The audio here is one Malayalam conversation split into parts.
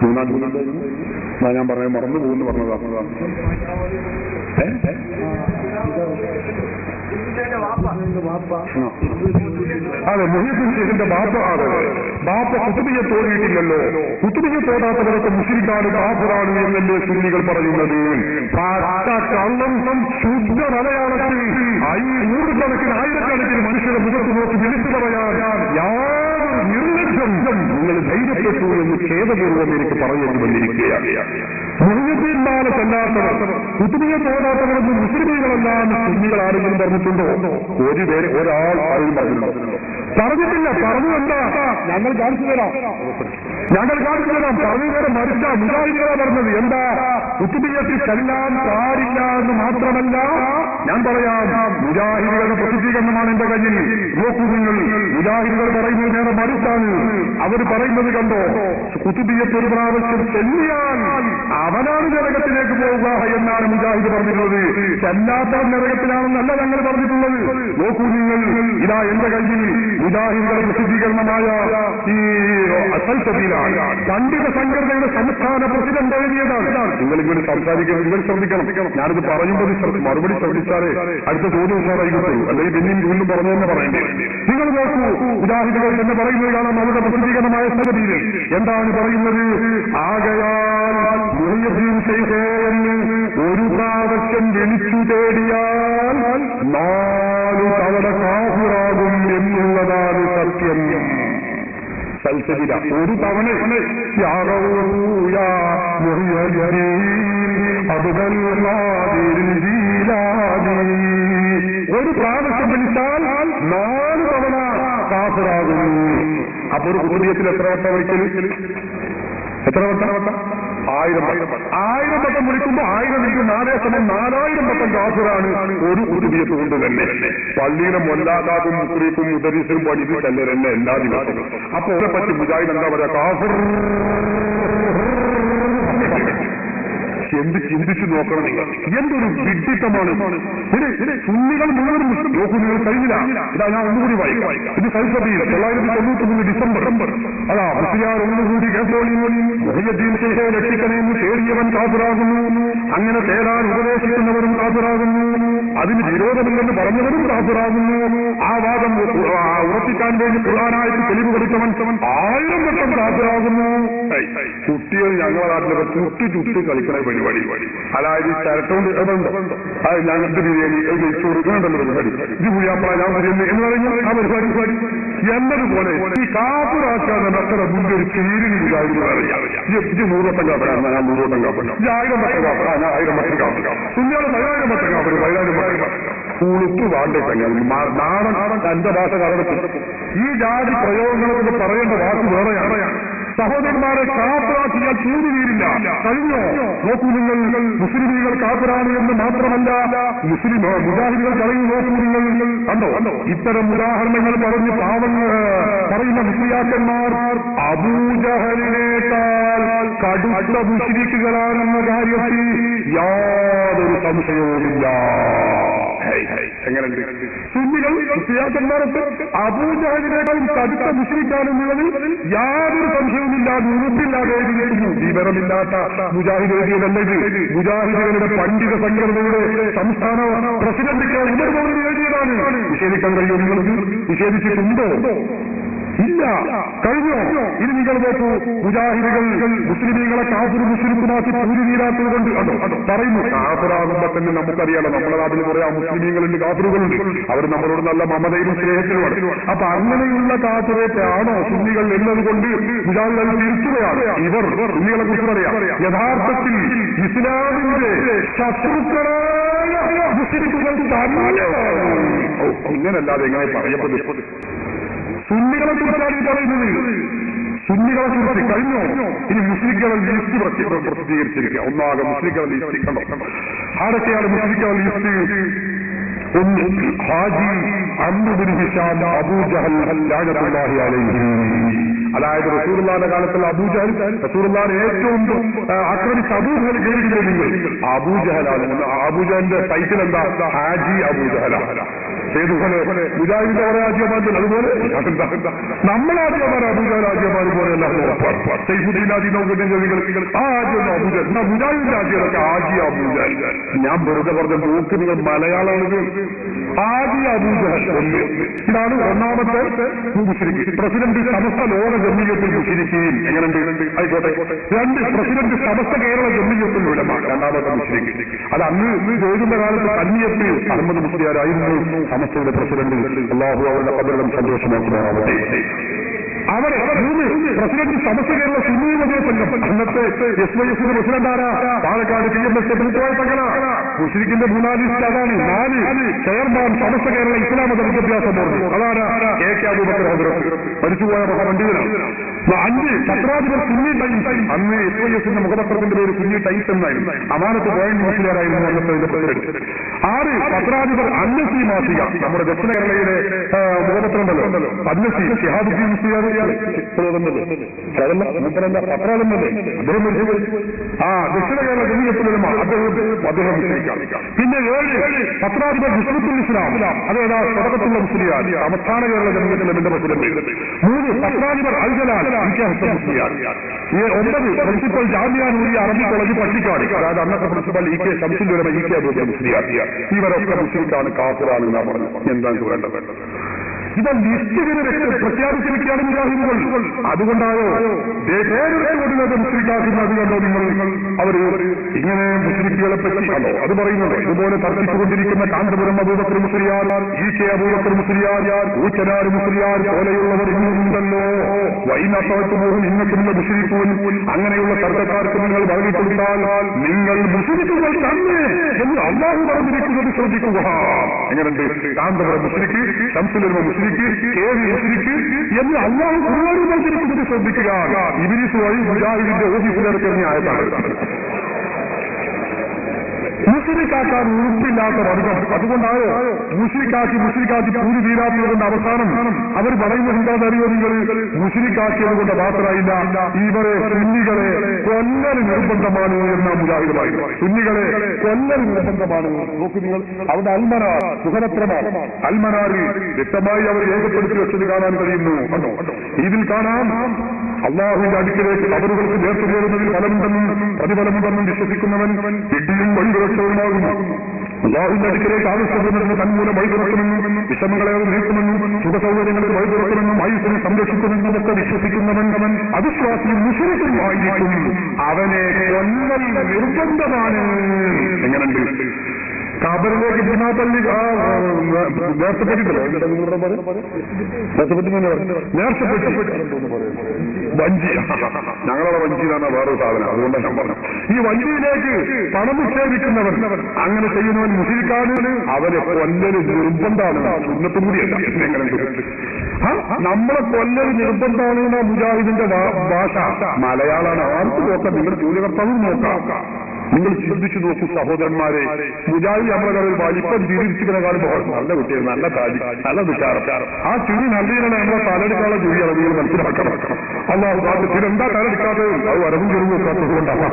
മൂന്നാം ഞാൻ പറയാൻ മറന്നു പോകുന്നു പറഞ്ഞതാ. അതെ, മുഹീദ്ദീൻ ഷെയ്ഖിന്റെ ബാപ്പ. അതെ, ബാപ്പ കുത്തുബിയെ തോന്നിയിട്ടില്ലല്ലോ. കുത്തുബിയെ തോടാത്തവരൊക്കെ മുശ്രിക്കാണ്, കാഫിറാണ് എന്നല്ലേ സുന്നികൾ പറയുന്നത്. കള്ളം ശുദ്ധ മലയാളത്തിൽ നൂറുകണക്കിന് ആയിരക്കണക്കിന് മനുഷ്യരെ മുഖത്ത് നോക്കി വിളിച്ചു പറയാൻ യാതൊരു നിർലക്ഷ്യം നിങ്ങൾ ധൈര്യപ്പെട്ടു എന്ന് ഖേദപൂർവ്വം എനിക്ക് പറയേണ്ടി വന്നിരിക്കുകയാണ്. മുഹീദ്ദീൻമാരെ ചെല്ലാത്തവർ, കുത്തുബിയെ തോടാത്തവരൊന്നും മുസ്ലിമീകളെല്ലാം സുന്നികൾ ആരെങ്കിലും പറഞ്ഞിട്ടുണ്ടോ? ഒരാൾ ആരും പറഞ്ഞിട്ടില്ല. പറഞ്ഞു എന്താ? ഞങ്ങൾ കാണിച്ചു തരാം. പറഞ്ഞു നേരം മരിച്ച മുജാഹിദുകളാ പറഞ്ഞത്. എന്താ? കുത്തുബിയത്തിൽ ചെല്ലാൻ പാടില്ല എന്ന് മാത്രമല്ല, ഞാൻ പറയാം, മുജാഹിദുകളുടെ പ്രസിദ്ധീകരണമാണ് എന്റെ കയ്യിൽ. നോക്കൂ നിങ്ങൾ, മുജാഹിദുകൾ പറയുന്നത് നേരെ മറിച്ചാണ്. അവർ പറയുന്നത് കണ്ടോ? കുത്തുബിയത്ത് ഒരു പ്രാവശ്യം ചെല്ലിയാൽ അവനാണ് നരകത്തിലേക്ക് പോവുക എന്നാണ് മുജാഹിദ് പറഞ്ഞിട്ടുള്ളത്. ചെല്ലാത്തവൻ നരകത്തിലാണെന്നല്ല ഞങ്ങൾ പറഞ്ഞിട്ടുള്ളത്. നോക്കൂ നിങ്ങൾ, ഇതാ എന്റെ കയ്യിൽ മുജാഹിദുകളുടെ പ്രസിദ്ധീകരണമായ ഈ അസൽസബീലാണ് പണ്ഡിത സംഘടനയുടെ സംസ്ഥാന പ്രസിഡന്റ് എഴുതിയതാണ്. നിങ്ങൾ ഇങ്ങനെ സംസാരിക്കുന്നത് നിങ്ങൾ ശ്രദ്ധിക്കണം. ഞാനിത് പറയുമ്പോൾ മറുപടി ശ്രദ്ധിച്ചാലേ അടുത്ത ചോദ്യം ഉഷാറായി കിട്ടുള്ളൂ. അല്ലെങ്കിൽ പിന്നെയും വീണ്ടും പറഞ്ഞു തന്നെ പറയേണ്ടി. നിങ്ങൾ നോക്കൂ, മുജാഹിദുകൾ തന്നെ പറയുന്നത് കാണാം. അവരുടെ പ്രസിദ്ധീകരണമായ സബീല് എന്താണ് പറയുന്നത്? ആകയാൽ മുഹയ്യദ്ദീൻ ഷെയ്ഖ് എന്ന് ഒരു പ്രാവശ്യം വിളിച്ചു തേടിയാൽ 4 തവണ കാഫിറാകും എന്നുള്ളതാണ് സത്യം. സൽസബില ഒരു തവണ ഒരു പ്രാവശ്യം വിളിച്ചാൽ 4 തവണ കാഫിറാകും. അപ്പൊ ഒരു കുടുംബത്തിൽ എത്ര വട്ടം ഒരിക്കലും എത്ര വട്ടം? 1000 വട്ടം വിളിക്കുമ്പോൾ 1000 വിളിക്കും. 4000 വട്ടം കാഫിറാണ് ഒരു കുടുംബിയത്ത് കൊണ്ട് തന്നെ. പള്ളിയിലെ മൊല്ലാദാബും മുസ്ലിക്കും മുദരീസും പഠിപ്പിച്ചല്ലേ തന്നെ എല്ലാ ദിവസവും. അപ്പൊ അവരെ പറ്റി മുജാഹിദ് എന്താ പറയാ? കാഫിർ. എന്ത് ചിന്തിച്ചു നോക്കണം നിങ്ങൾ. എന്തൊരു വിഡിത്തമാണ്. സുന്നികൾ മുഴുവൻ മുസ്ലിം നോക്കൂ. നിങ്ങൾ കഴിഞ്ഞില്ല. ഇതാ ഞാൻ ഒന്നുകൂടി വായിക്കാം. ഇത് സൽസബീൽ 993 ഡിസംബർ. അതാ മുസ്ലിയാർ ഒന്നുകൂടി മുഹയ്യദ്ദീൻ ഷെയ്ഖെ രക്ഷിക്കണമെന്ന് തേടിയവൻ കാഫിറാകുന്നു. അങ്ങനെ തേടാൻ ഉപദേശിക്കുന്നവരും കാഫിറാകുന്നു. അതിന് വിരോധമില്ലെന്ന് പറഞ്ഞവരും കാഫിറാകുന്നു. ആ വാദം ഉറപ്പിക്കാൻ വേണ്ടി ഖുർആനായിട്ട് തെളിവ് കൊടുത്തവൻ 1000 വട്ടം കാഫിറാകുന്നു. കുട്ടികൾ ഞങ്ങളുടെ നാട്ടിലൊക്കെ ചുട്ട് കളിക്കണ പരിപാടി. അതായത് ചരട്ടോണ്ട് അതുണ്ട്. അത് ഞങ്ങൾക്ക് ബിരിയാണി കൊടുക്കുന്നുണ്ടല്ലോ പരിപാടി. ഇത് പുതിയാപ്പള ഞാൻ ബിരിയാണി എന്ന് പറയുന്നത് ആ പരിപാടി എന്നതുപോലെ ഈ കാപ്പുറാക്കാതെ അത്ര മുന്നേ ഒരു ചേരിന് വിചാരിക്കുന്നത് അറിയാം. ഇത് 100 വട്ടം കാപ്പനാണ്, ഞാൻ 100 വട്ടം കാപ്പന. ഇത് 1000 വട്ടം കാപ്പന, ഞാൻ 1000 വട്ടം കാപ്പന. കുഞ്ഞാള് 1000 വട്ടം കാപ്പന, 1000 വട്ടം കുളുത്തു വാണ്ടേ നാടൻ എന്റെ ഭാഷ കടന്നു. ഈ ജാതി പ്രയോഗങ്ങളൊക്കെ പറയേണ്ട വാക്ക് വേറെയാണ്. സഹോദരന്മാരെ, കാപ്പറാക്കിയാൽ ചൂട് തീരില്ല. കഴിഞ്ഞോ? നോക്കൂ നിങ്ങൾ, മുസ്ലിമീകൾ കാപ്പറാണ് എന്ന് മാത്രമല്ല, മുജാഹിദുകൾ പറയും. നോക്കൂ നിങ്ങൾ, കണ്ടോ? ഇത്തരം ഉദാഹരണങ്ങൾ പറഞ്ഞ് പറയുന്ന മുസ്ലിയാക്കന്മാർ അബൂജഹലിനേക്കാൾ കടുത്ത മുശ്രിക്കുകളാണെന്ന കാര്യത്തിൽ യാതൊരു സംശയവുമില്ല. എങ്ങനെയുണ്ട്? സുന്നികൾ മുസ്ലിയാക്കന്മാർക്ക് അബൂജഹലിനേക്കാളും കടുത്ത മുശ്രിക്കാണെന്നുള്ളതിൽ യാതൊരു സംശയവുമില്ല. ഉറപ്പില്ലാതെ എഴുതിയിരുന്നു. വിവരമില്ലാത്ത മുജാഹിദ് എഴുതിയതല്ലത്. മുജാഹിദുകളുടെ പണ്ഡിത സംഘടനയുടെ സംസ്ഥാന പ്രസിഡന്റ് ഉമർ മൗലവി എഴുതിയതാണ്. നിഷേധിക്കാൻ കഴിയുമോ നിങ്ങൾക്ക്? നിഷേധിച്ചിട്ടുണ്ടോ? ഇല്ല. കഴിഞ്ഞോ? ഇനി നിങ്ങൾ നോക്കൂ, മുജാഹിദുകൾ മുസ്ലിമീങ്ങളെ കാഫിറും മുസ്ലിമുമാക്കി പൂരി തീരാത്തത് കൊണ്ട് പറയുന്നു. കാഫിറാകുമ്പോ തന്നെ നമുക്കറിയാലോ, നമ്മുടെ നാട്ടിൽ കുറെ മുസ്ലിമീങ്ങളുണ്ട്, കാഫിറുകളുണ്ട്. അവർ നമ്മളോട് നല്ല മമതയിലും സ്നേഹത്തിലുമാണ്. അപ്പൊ അങ്ങനെയുള്ള കാഫിറേറ്റാണോ സുന്നികൾ എന്നതുകൊണ്ട് മുജാഹിദുകൾ തിരിച്ചുകയാണ്. ഇവർ സുന്നികളെ കുറിച്ച് പറയാം. യഥാർത്ഥത്തിൽ ഇസ്ലാമിന്റെ ശത്രുക്കളായ മുസ്ലിമുകൾ ഇങ്ങനല്ലാതെ എങ്ങനെ പറയപ്പെട്ടു? സുന്നികളെ കുറിച്ചാണ് ഈ പറയുന്നത്. സുന്നികളെ കുറിച്ച് കഴിഞ്ഞോ? ഇനി മുസ്ലിങ്ങളെ ലിസ്റ്റ് പ്രസിദ്ധീകരിച്ചിരിക്കുക. ഒന്നാകെ മുസ്ലിങ്ങളെ ലിസ്റ്റ് കണ്ടോ? ആരൊക്കെയാണ് മുസ്ലിങ്ങളെ ലിസ്റ്റ്? ഒന്ന് ഹാജി അംറു ബിൻ ഹിശാം അബൂജഹൽ ലഅനത്തുല്ലാഹി അലൈഹി. അതായത് റസൂലുള്ളാഹിന്റെ കാലത്തുള്ള അബൂജഹൽ, റസൂലുള്ളാഹിനെ ഏറ്റവും ആക്രമിച്ച അബൂജഹൽ കേട്ടിട്ടില്ലേ നിങ്ങൾ? അബൂജഹലാണ്. അബൂജഹലിന്റെ ടൈറ്റിൽ എന്താ? ഹാജി അബൂജഹലാണ്. ഏതുപോലെ മുജാഹിദിന്റെ കുറെ ആദ്യമാർ അതുപോലെ നമ്മളാദ്യമാർ അബൂജാൽ പോലെയല്ല ആ ആദ്യം അബൂജാൽ മുജാഹിദിന്റെ ആദ്യമൊക്കെ ആദ്യ അബൂജാൽ. ഞാൻ വെറുതെ പറഞ്ഞ നോക്ക് നിങ്ങൾ മലയാളമാണ്. ആദ്യ അബൂജഹൽ ഇതാണ് ഒന്നാമത്തെ മുശ്രിക്ക്. പ്രസിഡന്റ് സമസ്ത ലോക ജമീയത്തിൽ മുശ്രിക്കുകയും എങ്ങനെയുണ്ട് ആയിക്കോട്ടെ. രണ്ട് പ്രസിഡന്റ് സമസ്ത കേരള ജമീയത്തിൽ ഉലമ രണ്ടാമത്തെ മുശ്രിക്ക്. അത് അന്ന് ചോദിക്കുന്ന കാലത്ത് കന്നിയത്ത് അഹമ്മദ് മുസ്ലിയാരായിരുന്നു സമസ്തയുടെ പ്രസിഡന്റ്. അല്ലാഹു അവരുടെ ഖബറിലും സന്തോഷമാക്കുമാറാവട്ടെ. അവിടെ മൂന്ന് പ്രസിഡന്റ് സമസ്ത കേരള സുന്നി വനിതാ സംഘം അന്നത്തെ SYS പ്രസിഡന്റ് ആരാ? പാലക്കാട് PMS തങ്ങളാ. മുശ്രിക്കിന്റെ മൂന്നാല് ലിസ്റ്റ് അതാണ്. 4 ചെയർമാൻ സമസ്ത കേരള ഇസ്ലാം മത വിദ്യാഭ്യാസ ബോർഡ് അതാരാ? KK അബൂബക്കർ ഹദ്റത്ത് മരിച്ചുപോയ പണ്ഡിതനാണ്. 5 പത്രാധിപർ സുന്നി ടൈംസ്. അന്ന് SYSന്റെ മുഖപത്രത്തിന്റെ പേര് സുന്നി ടൈംസ് എന്നായിരുന്നു. അമാനത്ത് പോയിന്റ് മുസ്ലിയാരായിരുന്നു അന്നത്തെ പ്രസിഡന്റ്. 6 പത്രാധിപർ അന്നസി മാസിക നമ്മുടെ ദക്ഷിണ കേരളയിലെ മുഖപത്രം ഉണ്ടല്ലോ അന്നസി ഷിഹാബുദ്ദീൻ മുസ്ലിയാർ പത്രാലല്ലേ അദ്ദേഹം ദക്ഷിണ കേരള ജമീയത്തുലമ അദ്ദേഹം പിന്നെ 7 പത്രാധിപർ ഹിസ്ബുൽ ഇസ്ലാം അതേതാ സ്വതക്കത്തുള്ള മുസ്ലിയാർ സംസ്ഥാന കേരള ജമീയത്തുലമയുടെ പ്രസിഡന്റ്. 3 പത്രാധിപർ അൽ ജലാൽ മുസ്ലിയാർ. 9 പ്രിൻസിപ്പൽ ജാമിഅ നൂരിയ അറബി കോളേജ് പട്ടിക്കാട് അതായത് അന്നത്തെ പ്രിൻസിപ്പൽ EK ശംസുൽ ഉലമ EK അബൂബക്കർ മുസ്ലിയാർ. ഇവരൊക്കെ മുസ്ലിക്കാണ് കാഫിറാണ് എന്നാ പറഞ്ഞത്. എന്താണ് വേണ്ടത്? ഇത് ലിസ്റ്റിനെ പ്രഖ്യാപിച്ചിരിക്കുകയാണ് മുജാഹിദുകൾ. അതുകൊണ്ടായോ പേരെടുത്തുകൊണ്ടുള്ളത് മുസ്ലിക്കാക്കുന്നത് കണ്ടോ നിങ്ങൾ? അവര് ഇങ്ങനെ മുസ്ലിക്കുകളെ പറ്റിയാണോ അത് പറയുന്നുണ്ടോ? ഇതുപോലെ തർക്കിച്ചുകൊണ്ടിരിക്കുന്ന കാന്തപുരം അബൂബക്കർ മുസ്ലിയാർ, EK അബൂബക്കർ മുസ്ലിയാർ, ഊച്ചനാട് മുസ്ലിയാർ പോലെയുള്ളവർ ഇന്നുണ്ടല്ലോ. വൈനാത്തോട്ടുപോകും ഇന്നത്തുള്ള മുസ്ലിക്കൂൻ. അങ്ങനെയുള്ള തർക്കക്കാർക്ക് നിങ്ങൾ പറഞ്ഞു കൊടുത്താൽ നിങ്ങൾ മുസ്ലിക്കുകൾ തന്നെ എന്ന് അല്ലാഹു പറഞ്ഞിരിക്കുന്നത് ശ്രദ്ധിക്കുക. എങ്ങനെയുണ്ട്? കാന്തപുരം മുസ്ലിക്ക്, ശംസുൽ മുസ്ലിക്ക്, KV മുസ്ലിക്ക് എന്ന് അല്ലാഹു ഖുർആനിൽ പറഞ്ഞിരിക്കുന്നത് ശ്രദ്ധിക്കുക. ഇബ്ലീസ് വഴി മുജാഹിദിന്റെ ഓഫീസിലിറക്കിയ ആയത്താണ്. മുസ്ലിക്കാക്കാൻ ഉറപ്പില്ലാത്ത വർഗം. അതുകൊണ്ടായോ മുസ്ലിക്കാക്കി പൂരി തീരാത്തത് കൊണ്ട് അവസാനം അവർ പറയുന്നത് എന്താണെന്നറിയോ നിങ്ങൾ? മുസ്ലിക്കാക്കിയത് കൊണ്ട് മാത്രമായില്ല, ഇവരെ സുന്നികളെ കൊല്ലൽ നിർബന്ധമാണ് എന്ന മുജാഹിദ് പറയുന്നു. സുന്നികളെ കൊല്ലൽ നിർബന്ധമാണ്. നോക്കൂ നിങ്ങൾ, അവിടെ അൽമനാർ സുഖപത്രമാണ്. അൽമനാറ് വ്യക്തമായി അവർ രേഖപ്പെടുത്തി വെച്ചത് കാണാൻ കഴിയുന്നു. ഇതിൽ കാണാം അള്ളാഹുവിന്റെ അടുക്കിലേക്ക് അവറുകൾക്ക് നേർത്തു കയറുന്നതിൽ ഫലമുണ്ടെന്നും പ്രതിഫലമുണ്ടെന്നും വിശ്വസിക്കുന്നവൻ വിഡ്ഢിയും വഴിവിറച്ചവരുമാകുന്നു. അള്ളാഹുവിന്റെ അടുക്കിലേക്ക് ആവശ്യപ്പെടുന്നതിന് തന്മൂലം വഴി തുറക്കുമെന്നും വിഷമങ്ങളെ അത് നീക്കുമെന്നും സുഖസൗകര്യങ്ങൾക്ക് വഴി തുറക്കുമെന്നും ആയുസ്സിനെ സംരക്ഷിക്കുമെന്നും ഒക്കെ വിശ്വസിക്കുന്നവൻ അവിശ്വാസിയും മുശ്രിക്കുമായിരിക്കും. അവനെ കൊല്ലൽ നിർബന്ധമാണ്. എങ്ങനെയുണ്ട്? കാബറിലേക്ക് ബിനാത്തല്ലി നേർച്ചപ്പെട്ടിട്ടല്ലോ വഞ്ചി. ഞങ്ങളുടെ വഞ്ചിയിലാണ് വേറൊരു സാധനം. അതുകൊണ്ടാണ് ഞാൻ പറഞ്ഞു. ഈ വഞ്ചിയിലേക്ക് പണം നിക്ഷേപിക്കുന്നവൻ അങ്ങനെ ചെയ്യുന്നവൻ മുസ്ലിക്കാണ്. അവരെ കൊല്ലല് നിർബന്ധമാണ്. സുന്നത്തും കൂടിയല്ല. നമ്മളെ കൊല്ലൽ നിർബന്ധമാണ് മുജാഹിദിന്റെ ഭാഷ. മലയാളമാണ്. ആർക്ക് നോക്കാം? നിങ്ങൾ ജോലികർത്താവും നോക്കാം. നിങ്ങൾ ചിന്തിച്ചു നോക്കൂ സഹോദരന്മാരെ. മുജാഹിദ് നമ്മളെ വലിപ്പം തിരിച്ചിരിക്കുന്ന കാണുമ്പോൾ നല്ല കുട്ടികൾ, നല്ല താജി, നല്ല വിചാരം. ആ ചിരി നല്ലതിനാണ് നമ്മളെ തലയെടുക്കാനുള്ള ജോലിയാണ്. നിങ്ങൾ മനസ്സിലാക്കണം. അള്ളാഹു ഇതെന്താ തലയെടുക്കാതെ അത് വരവും ചെറിയ നോക്കാത്തത് കൊണ്ടാണ്.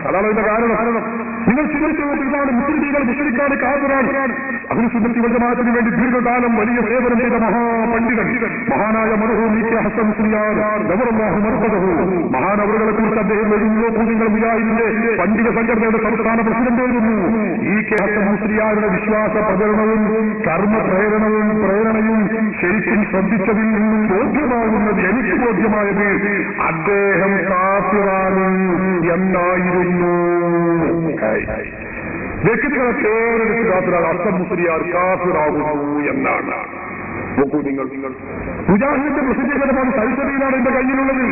അതാണ് ഇതിന്റെ കാരണം. നിങ്ങൾ ചിന്തിച്ചു നോക്കിയതാണ് മുസ്ലിങ്ങൾ മുസ്ലിക്കാണ് കാഫിറാണ്. അതിന് സുന്നത്തി വൽ ജമാഅത്തിന് വേണ്ടി ദീർഘകാലം വലിയ സേവനം ചെയ്ത മഹാപണ്ഡിതൻ മഹാനായ മർഹൂം EK ഹസൻ മുസ്ലിയാർ റളിയല്ലാഹു മർഹദഹു. മഹാനവറുകളെ കുറിച്ച് അദ്ദേഹം എഴുതുന്നു. നിങ്ങൾ മുജാഹിദിന്റെ പണ്ഡിത സംഘടനയുടെ സംസ്ഥാന പ്രസിഡന്റായിരുന്നു. EK ഹസൻ മുസ്ലിയാരുടെ വിശ്വാസ പ്രചരണവും കർമ്മ പ്രേരണയും ശരിക്കും ശ്രദ്ധിച്ചതിൽ നിന്നും ബോധ്യമാകുന്നത്, എനിക്ക് ബോധ്യമായത് അദ്ദേഹം കാഫിറാണ് എന്നായിരുന്നു. വ്യക്തികളെ പേരെടുത്ത് കാഫിറാണ്. ഹസൻ മുസ്ലിയാർ കാഫിറാകുന്നു എന്നാണ്. നോക്കൂ നിങ്ങൾ, മുജാഹിദിന്റെ പ്രസിദ്ധീകരണമാണ് സൈസബിയിലാണ് എന്റെ കയ്യിലുള്ളത്.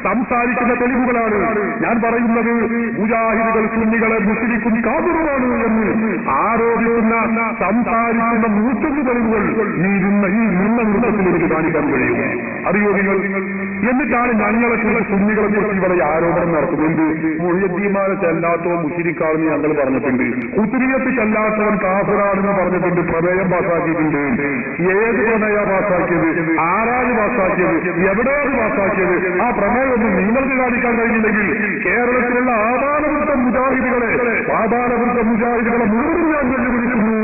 സംസാരിക്കുന്ന തെളിവുകളാണ് ഞാൻ പറയുന്നത്. മുജാഹിദുകൾ സുന്നികളെ മുസ്ലിക്കും കാഫിറുമാണ് എന്ന് ആരോപിക്കുന്ന സംസാരിക്കുന്ന 101 തെളിവുകൾ ഈ നിന്ന നൃത്തത്തിൽ എനിക്ക് കാണിക്കാൻ കഴിയും. അറിയോ നിങ്ങൾ? എന്നിട്ടാണ് ഞങ്ങളെ കുറിച്ച് സുന്നികളെ കുറിച്ച് ഇവിടെ ആരോപണം നടത്തുന്നത്. മുഹ്യിദ്ദീന്മാരെ ചെല്ലാത്തോ മുസ്ലിക്കാണെന്ന് ഞങ്ങൾ പറഞ്ഞിട്ടുണ്ട്. ഉത്തരീയത്ത് ചെല്ലാത്തവൻ കാഫിറാണെന്ന് പറഞ്ഞിട്ടുണ്ട്. പ്രമേയം പാസാക്കിയിട്ടുണ്ട്. ഏത് പ്രമേയ പാസാക്കിയത്? ആരാണ് പാസാക്കിയത്? എവിടെയാണ് പാസാക്കിയത്? ആ പ്രമേയമൊന്നും നിങ്ങൾക്ക് കാണിക്കാൻ കഴിയില്ലെങ്കിൽ കേരളത്തിലുള്ള ആധാരവൃത്ത മുജാഹിദുകളെ മുഴുവൻ ഞാൻ വെല്ലുവിളിക്കുന്നു.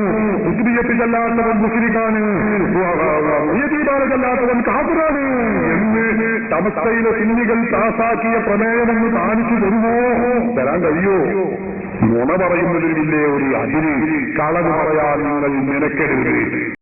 മുഹിയത്ത് ചെല്ലാത്തവൻ മുസ്ലിഖാണ്, മുഹിയത്തീബാലല്ലാത്തവൻ കാഫിറാണ് എന്ന് സമസ്തയിലെ സുന്നികൾ പാസാക്കിയ പ്രമേയമെന്ന് കാണിച്ചു തരുമോ? തരാൻ കഴിയോ? നുണ പറയുന്നതിൽ വലിയ ഒരു അതിര് കളവ് പറയാൻ നിങ്ങൾ മെനക്കെടരുത്.